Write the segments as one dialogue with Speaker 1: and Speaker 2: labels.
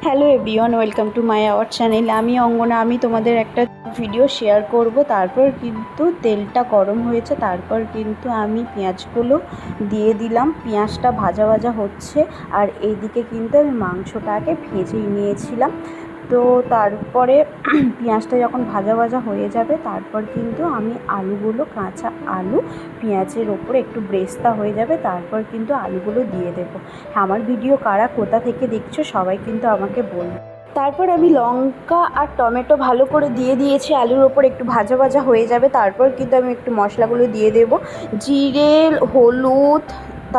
Speaker 1: Hello everyone, welcome to my our channel. আমি অঙ্গনা। আমি তোমাদের একটা ভিডিও শেয়ার করব। তারপর কিন্তু তেলটা গরম হয়েছে, তারপর কিন্তু আমি পেঁয়াজগুলো দিয়ে দিলাম। পেঁয়াজটা ভাজা ভাজা হচ্ছে, আর এইদিকে কিন্তু আমি মাংসটাকে ভেজে নিয়েছিলাম। তো তারপরে পেঁয়াজটা যখন ভাজা ভাজা হয়ে যাবে, তারপর কিন্তু আমি আলুগুলো, কাঁচা আলু পেঁয়াজের ওপরে একটু ব্রেস্তা হয়ে যাবে, তারপর কিন্তু আলুগুলো দিয়ে দেবো। আমার ভিডিও কারা কোথা থেকে দেখছো সবাই কিন্তু আমাকে বলবে। তারপর আমি লঙ্কা আর টমেটো ভালো করে দিয়ে দিয়েছি, আলুর ওপর একটু ভাজা ভাজা হয়ে যাবে। তারপর কিন্তু আমি একটু মশলাগুলো দিয়ে দেবো, জিরে, হলুদ,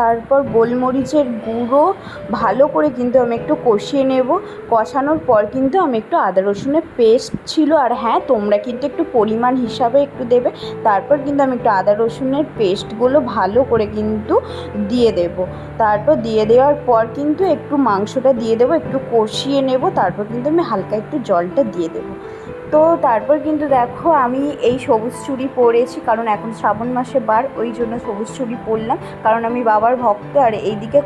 Speaker 1: তারপর গোলমরিচের গুঁড়ো ভালো করে কিন্তু আমি একটু কষিয়ে নেব। কষানোর পর কিন্তু আমি একটু আদা রসুনের পেস্ট ছিল, আর হ্যাঁ, তোমরা কিন্তু একটু পরিমাণ হিসাবে একটু দেবে। তারপর কিন্তু আমি একটু আদা রসুনের পেস্টগুলো ভালো করে কিন্তু দিয়ে দেব। তারপর দিয়ে দেওয়ার পর কিন্তু একটু মাংসটা দিয়ে দেবো, একটু কষিয়ে নেব। তারপর কিন্তু আমি হালকা একটু জলটা দিয়ে দেবো। তো তারপর কিন্তু দেখো, আমি এই সবুজ চুড়ি পরেছি, কারণ এখন শ্রাবণ মাসে বার, ওই জন্য সবুজ চুড়ি পরলাম, কারণ আমি বাবার ভক্ত। আর এইদিকে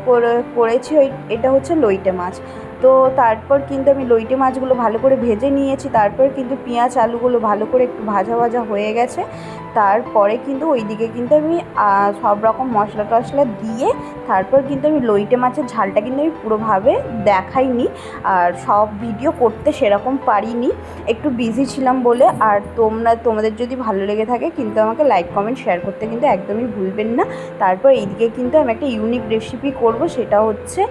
Speaker 1: করেছি এটা হচ্ছে লইটে মাছ। তো তারপর কিন্তু আমি লইটে মাছগুলো ভালো করে ভেজে নিয়েছি। তারপর কিন্তু পেঁয়াজ আলুগুলো ভালো করে একটু ভাজা ভাজা হয়ে গেছে। তারপরে কিন্তু ওইদিকে কিন্তু আমি সব রকম মশলা টশলা দিয়ে, তারপর কিন্তু আমি লইটে মাছের ঝালটা কিন্তু আমি পুরোভাবে দেখাইনি, আর সব ভিডিও করতে সেরকম পারিনি, একটু বিজি ছিলাম বলে। আর তোমাদের যদি ভালো লেগে থাকে কিন্তু আমাকে লাইক কমেন্ট শেয়ার করতে কিন্তু একদমই ভুলবেন না। তারপর এইদিকে কিন্তু আমি একটা ইউনিক রেসিপি করব, সেটা হচ্ছে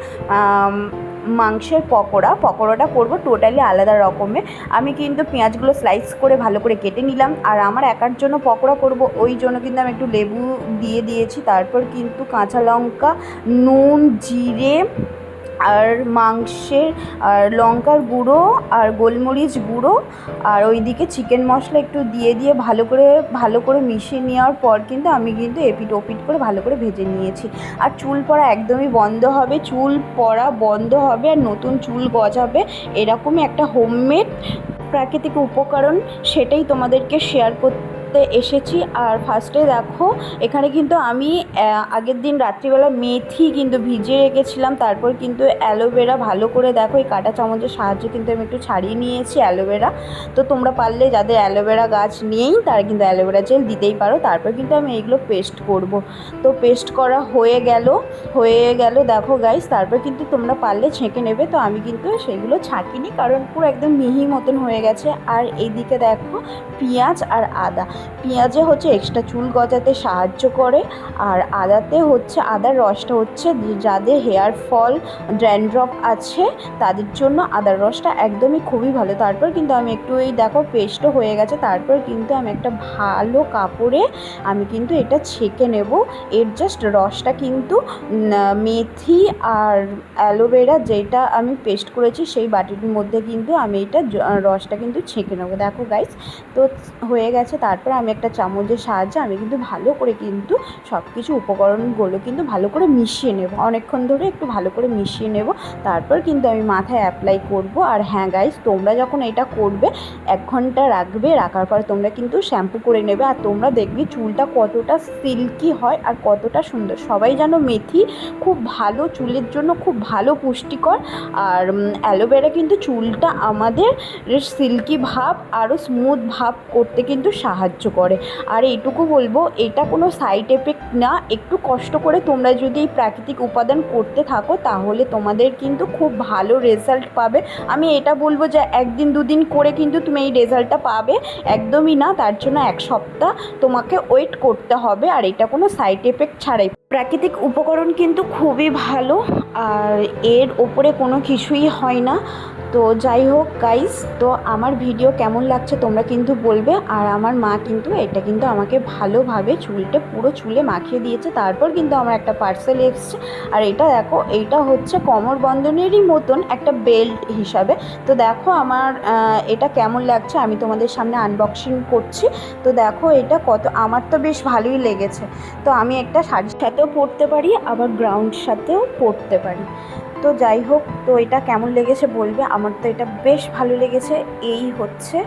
Speaker 1: মাংসের পকোড়াটা করব টোটালি আলাদা রকমের। আমি কিন্তু পেঁয়াজগুলো স্লাইস করে ভালো করে কেটে নিলাম, আর আমার একার জন্য পকোড়া করব, ওই জন্য কিন্তু আমি একটু লেবু দিয়ে দিয়েছি। তারপর কিন্তু কাঁচা লঙ্কা, নুন, জিরে আর মাংসের আর লঙ্কার গুঁড়ো আর গোলমরিচ গুঁড়ো, আর ওইদিকে চিকেন মশলা একটু দিয়ে ভালো করে মিশিয়ে নেওয়ার পর কিন্তু আমি কিন্তু এপিট ওপিট করে ভালো করে ভেজে নিয়েছি। আর চুল পড়া একদমই বন্ধ হবে, চুল পড়া বন্ধ হবে, আর নতুন চুল গজাবে। এরকমই একটা হোমমেড প্রাকৃতিক উপকরণ, সেটাই তোমাদেরকে শেয়ার করতে এসেছি। আর ফার্স্টে দেখো, এখানে কিন্তু আমি আগের দিন রাত্রিবেলা মেথি কিন্তু ভিজিয়ে রেখেছিলাম। তারপর কিন্তু অ্যালোভেরা ভালো করে দেখো, এই কাঁটা চামচের সাহায্যে কিন্তু আমি একটু ছাড়িয়ে নিয়েছি অ্যালোভেরা। তো তোমরা পারলে, যাদের অ্যালোভেরা গাছ নেই, তারা কিন্তু অ্যালোভেরা জেল দিতেই পারো। তারপর কিন্তু আমি এইগুলো পেস্ট করব। তো পেস্ট করা হয়ে গেল দেখো গাইস। তারপর কিন্তু তোমরা পারলে ছেঁকে নেবে, তো আমি কিন্তু সেগুলো ছাঁকিনি, কারণ পুরো একদম মিহি মতন হয়ে গেছে। আর এইদিকে দেখো, পেঁয়াজ আর আদা, পেঁয়াজে হচ্ছে এক্সট্রা চুল গজাতে সাহায্য করে, আর আদার রসটা হচ্ছে যাদের হেয়ার ফল, ড্যান্ড্রফ আছে, তাদের জন্য আদার রসটা একদমই খুবই ভালো। তারপর কিন্তু আমি একটু এই দেখো পেস্টও হয়ে গেছে। তারপর কিন্তু আমি একটা ভালো কাপড়ে আমি কিন্তু এটা ছেঁকে নেব। এর জাস্ট রসটা কিন্তু মেথি আর অ্যালোভেরা যেটা আমি পেস্ট করেছি সেই বাটির মধ্যে কিন্তু আমি এটা রসটা কিন্তু ছেঁকে নেবো। দেখো গাইস, তো হয়ে গেছে। তারপর আমি একটা চামচের সাহায্যে আমি কিন্তু ভালো করে কিন্তু সব কিছু উপকরণগুলো কিন্তু ভালো করে মিশিয়ে নেব, অনেকক্ষণ ধরে একটু ভালো করে মিশিয়ে নেব। তারপর কিন্তু আমি মাথায় অ্যাপ্লাই করব। আর হ্যাঁ গাইস, তোমরা যখন এটা করবে 1 ঘন্টা রাখবে, রাখার পর তোমরা কিন্তু শ্যাম্পু করে নেবে, আর তোমরা দেখবে চুলটা কতটা সিল্কি হয় আর কতটা সুন্দর। সবাই জানো মেথি খুব ভালো চুলের জন্য, খুব ভালো পুষ্টিকর। আর অ্যালোভেরা কিন্তু চুলটা আমাদের সিল্কি ভাব আরও স্মুথ ভাব করতে কিন্তু সাহায্য করে। আর এইটুকু বলবো, এটা কোনো সাইড এফেক্ট না। একটু কষ্ট করে তোমরা যদি এই প্রাকৃতিক উপাদান করতে থাকো, তাহলে তোমাদের কিন্তু খুব ভালো রেজাল্ট পাবে। আমি এটা বলবো যে 1 দিন 2 দিন করে কিন্তু তুমি এই রেজাল্টটা পাবে, একদমই না। তার জন্য 1 সপ্তাহ তোমাকে ওয়েট করতে হবে। আর এটা কোনো সাইড এফেক্ট ছাড়াই, প্রাকৃতিক উপকরণ কিন্তু খুবই ভালো, আর এর ওপরে কোনো কিছুই হয় না। তো যাই হোক গাইস, তো আমার ভিডিও কেমন লাগছে তোমরা কিন্তু বলবে। আর আমার মা কিন্তু এটা কিন্তু আমাকে ভালোভাবে পুরো চুলে মাখিয়ে দিয়েছে। তারপর কিন্তু আমার একটা পার্সেল এসছে, আর এটা দেখো, এইটা হচ্ছে কোমর বন্ধনেরই মতন একটা বেল্ট হিসাবে। তো দেখো আমার এটা কেমন লাগছে, আমি তোমাদের সামনে আনবক্সিং করছি। তো দেখো এটা আমার তো বেশ ভালোই লেগেছে। তো আমি একটা শাড়ির সাথেও পরতে পারি, আবার গ্রাউন্ড সাথেও পরতে পারি। তো যাই হোক, তো এটা কেমন লেগেছে বলবে। আমার তো এটা বেশ ভালো লেগেছে। এই হচ্ছে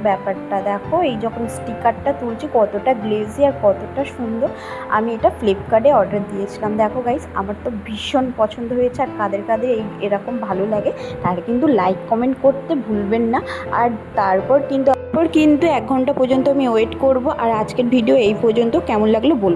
Speaker 1: ব্যাপারটা, দেখো এই যখন স্টিকারটা তুলছি কতটা গ্লেজি আর কতটা সুন্দর। আমি এটা ফ্লিপকার্টে অর্ডার দিয়েছিলাম। দেখো গাইস, আমার তো ভীষণ পছন্দ হয়েছে। আর কাদের কাদের এরকম ভালো লাগে তারা কিন্তু লাইক কমেন্ট করতে ভুলবেন না। আর তারপর কিন্তু 1 ঘন্টা পর্যন্ত আমি ওয়েট করব। আর আজকের ভিডিও এই পর্যন্ত, কেমন লাগলো বলুন।